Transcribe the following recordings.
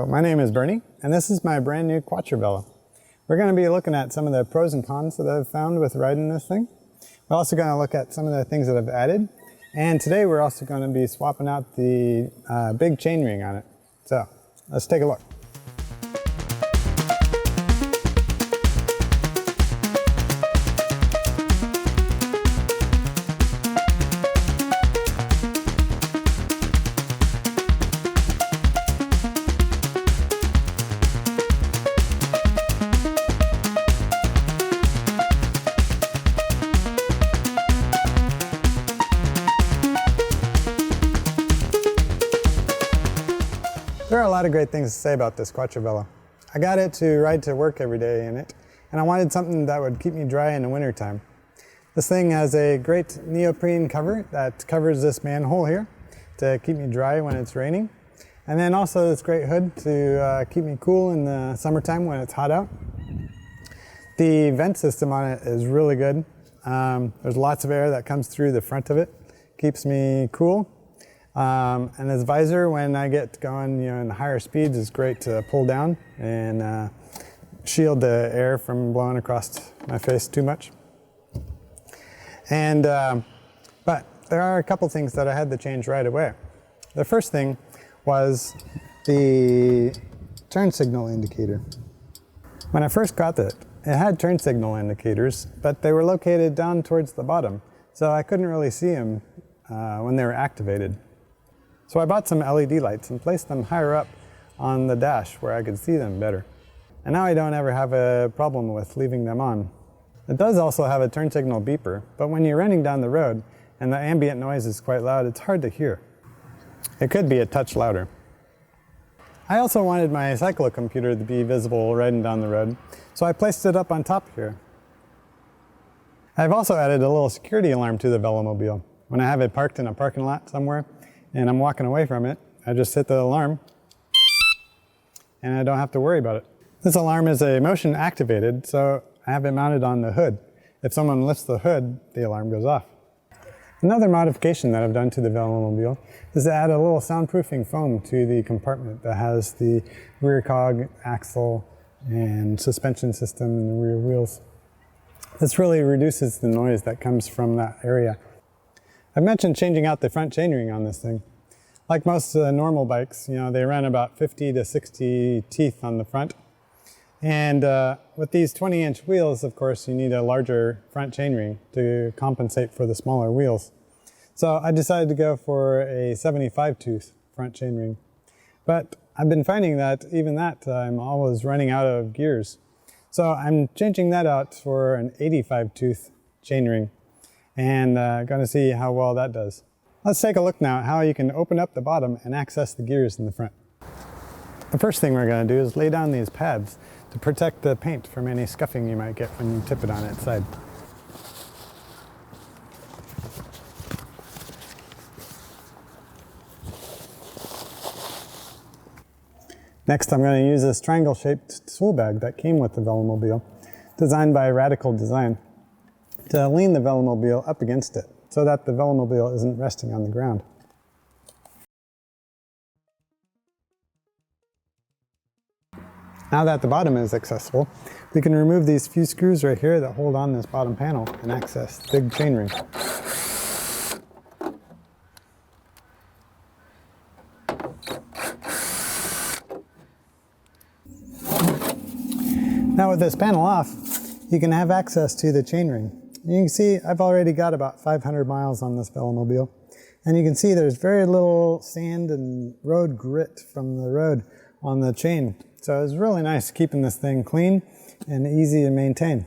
my name is Bernie, and this is my brand new Quatrevelo. We're going to be looking at some of the pros and cons that I've found with riding this thing. We're also going to look at some of the things that I've added. And today we're also going to be swapping out the big chainring on it. So let's take a look. There are a lot of great things to say about this Quatrevelo. I got it to ride to work every day in it, and I wanted something that would keep me dry in the winter time. This thing has a great neoprene cover that covers this manhole here to keep me dry when it's raining. And then also this great hood to keep me cool in the summertime when it's hot out. The vent system on it is really good. There's lots of air that comes through the front of it, keeps me cool. And this visor, when I get going in higher speeds, is great to pull down and shield the air from blowing across my face too much. And but there are a couple things that I had to change right away. The first thing was the turn signal indicator. When I first got it had turn signal indicators, but they were located down towards the bottom, so I couldn't really see them when they were activated. So I bought some LED lights and placed them higher up on the dash where I could see them better. And now I don't ever have a problem with leaving them on. It does also have a turn signal beeper, but when you're running down the road and the ambient noise is quite loud, it's hard to hear. It could be a touch louder. I also wanted my cyclocomputer to be visible riding down the road, so I placed it up on top here. I've also added a little security alarm to the velomobile. When I have it parked in a parking lot somewhere, and I'm walking away from it, I just hit the alarm and I don't have to worry about it. This alarm is a motion activated, so I have it mounted on the hood. If someone lifts the hood, the alarm goes off. Another modification that I've done to the velomobile is to add a little soundproofing foam to the compartment that has the rear cog, axle, and suspension system in the rear wheels. This really reduces the noise that comes from that area. I mentioned changing out the front chainring on this thing. Like most normal bikes, they run about 50 to 60 teeth on the front. And with these 20-inch wheels, of course, you need a larger front chainring to compensate for the smaller wheels. So I decided to go for a 75-tooth front chainring. But I've been finding that even that, I'm always running out of gears. So I'm changing that out for an 85-tooth chainring, and going to see how well that does. Let's take a look now at how you can open up the bottom and access the gears in the front. The first thing we're going to do is lay down these pads to protect the paint from any scuffing you might get when you tip it on its side. Next, I'm going to use this triangle-shaped tool bag that came with the velomobile, designed by Radical Design, to lean the velomobile up against it so that the velomobile isn't resting on the ground. Now that the bottom is accessible, we can remove these few screws right here that hold on this bottom panel and access the big chainring. Now with this panel off, you can have access to the chainring. You can see I've already got about 500 miles on this velomobile, and you can see there's very little sand and road grit from the road on the chain. So it's really nice keeping this thing clean and easy to maintain.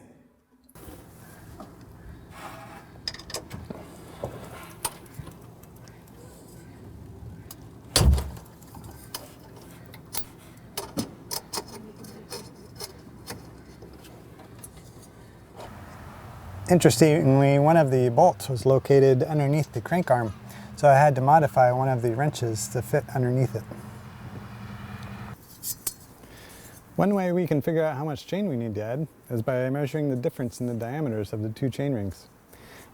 Interestingly, one of the bolts was located underneath the crank arm, so I had to modify one of the wrenches to fit underneath it. One way we can figure out how much chain we need to add is by measuring the difference in the diameters of the two chain rings.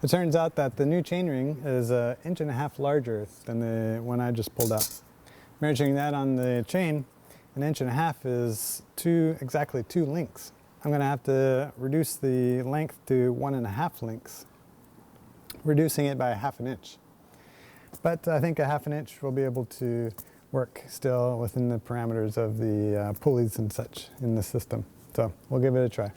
It turns out that the new chain ring is 1.5 inches larger than the one I just pulled out. Measuring that on the chain, 1.5 is exactly 2 links. I'm going to have to reduce the length to 1.5 links, reducing it by 1/2 inch. But I think 1/2 inch will be able to work still within the parameters of the pulleys and such in the system. So we'll give it a try.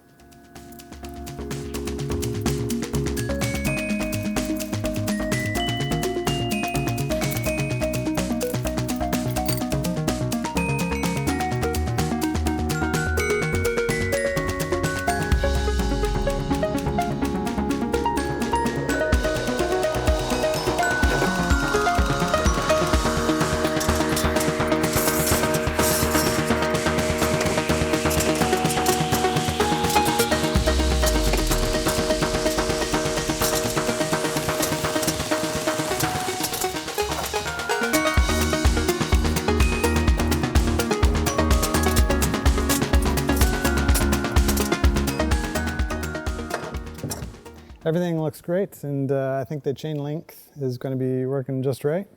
Everything looks great, and I think the chain length is going to be working just right.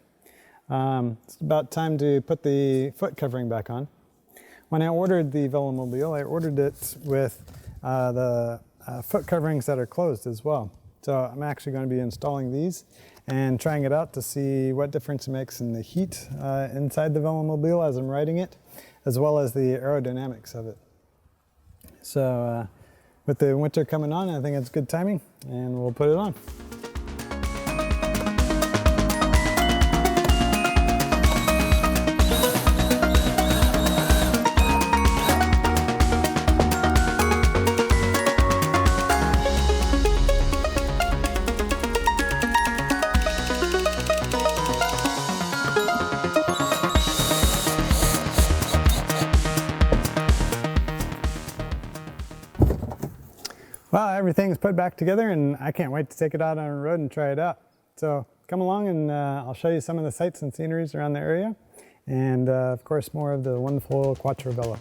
It's about time to put the foot covering back on. When I ordered the velomobile, I ordered it with the foot coverings that are closed as well. So I'm actually going to be installing these and trying it out to see what difference it makes in the heat inside the velomobile as I'm riding it, as well as the aerodynamics of it. So with the winter coming on, I think it's good timing, and we'll put it on. Well, everything's put back together, and I can't wait to take it out on the road and try it out. So come along, and I'll show you some of the sights and sceneries around the area, and of course more of the wonderful Quatrevelo.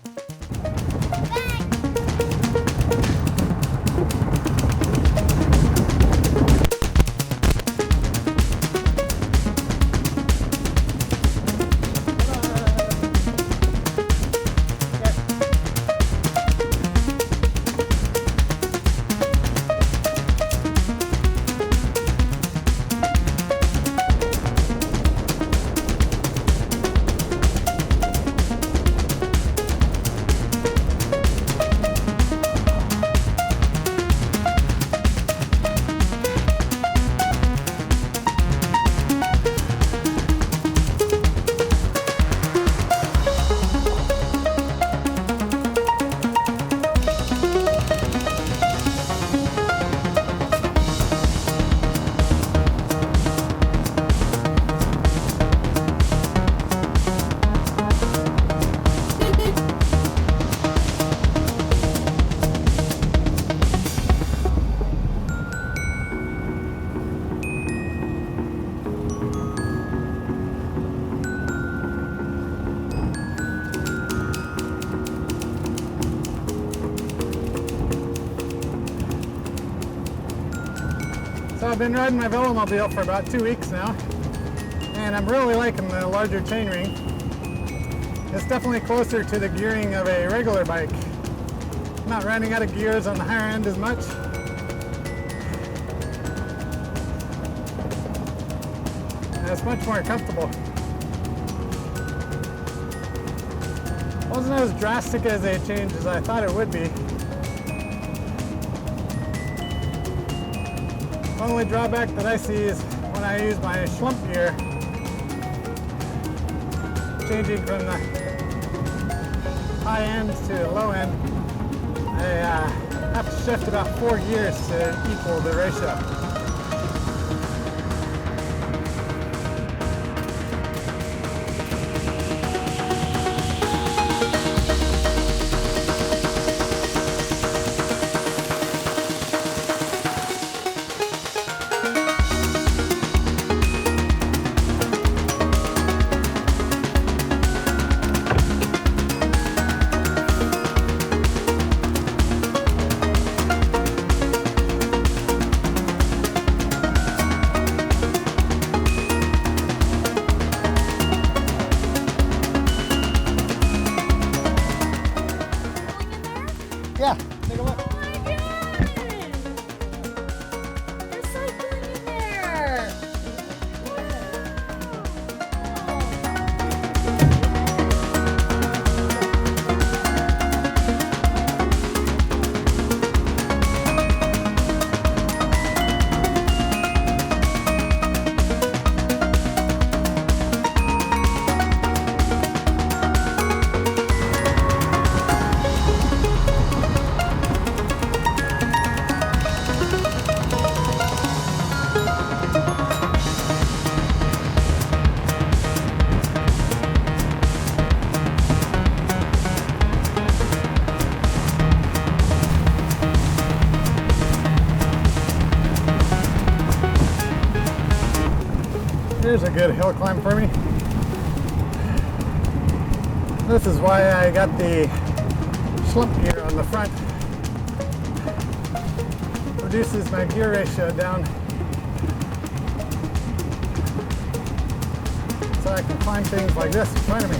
So I've been riding my velomobile for about 2 weeks now, and I'm really liking the larger chainring. It's definitely closer to the gearing of a regular bike. I'm not running out of gears on the higher end as much. And it's much more comfortable. It wasn't as drastic as a change as I thought it would be. The only drawback that I see is when I use my slump gear, changing from the high end to the low end, I have to shift about 4 gears to equal the ratio. Here's a good hill climb for me. This is why I got the slump gear on the front. Reduces my gear ratio down so I can climb things like this in front of me.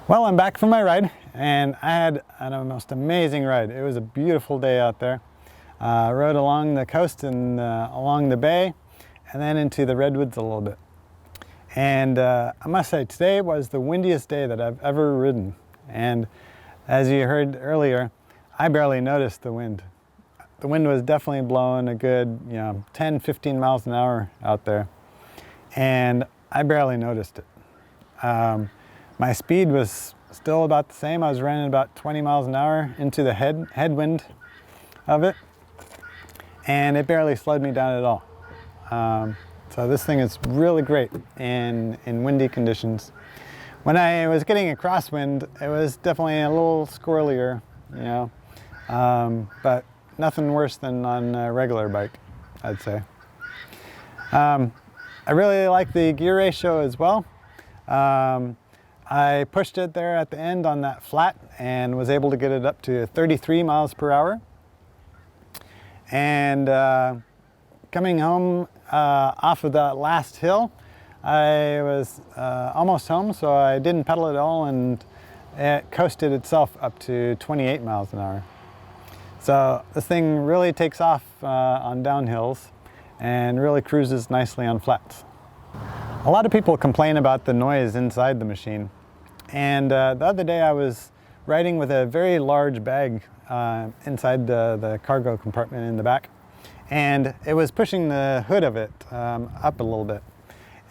Well, I'm back from my ride, and I had a most amazing ride. It was a beautiful day out there. Rode along the coast and along the bay, and then into the redwoods a little bit. And I must say, today was the windiest day that I've ever ridden. And as you heard earlier, I barely noticed the wind. The wind was definitely blowing a good, 10, 15 miles an hour out there. And I barely noticed it. My speed was still about the same. I was running about 20 miles an hour into the headwind of it, and it barely slowed me down at all. So this thing is really great in windy conditions. When I was getting a crosswind, it was definitely a little squirrelier, but nothing worse than on a regular bike, I'd say. I really like the gear ratio as well. I pushed it there at the end on that flat and was able to get it up to 33 miles per hour. And coming home off of that last hill, I was almost home, so I didn't pedal at all, and it coasted itself up to 28 miles an hour. So this thing really takes off on downhills and really cruises nicely on flats. A lot of people complain about the noise inside the machine. And the other day I was riding with a very large bag inside the cargo compartment in the back. And it was pushing the hood of it up a little bit.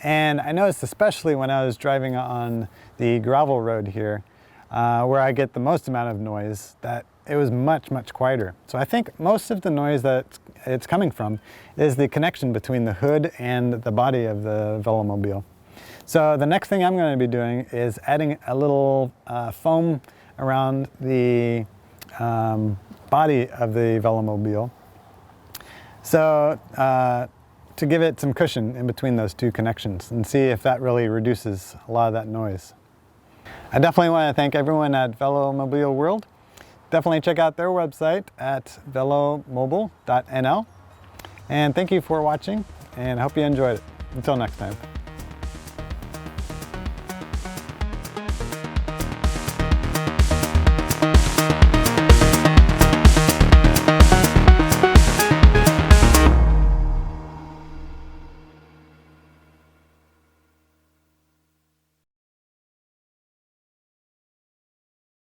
And I noticed, especially when I was driving on the gravel road here, where I get the most amount of noise, that it was much, much quieter. So I think most of the noise that it's coming from is the connection between the hood and the body of the velomobile. So the next thing I'm going to be doing is adding a little foam around the body of the velomobile, so to give it some cushion in between those two connections and see if that really reduces a lot of that noise. I definitely want to thank everyone at Velomobile World. Definitely check out their website at velomobile.nl. And thank you for watching, and I hope you enjoyed it. Until next time.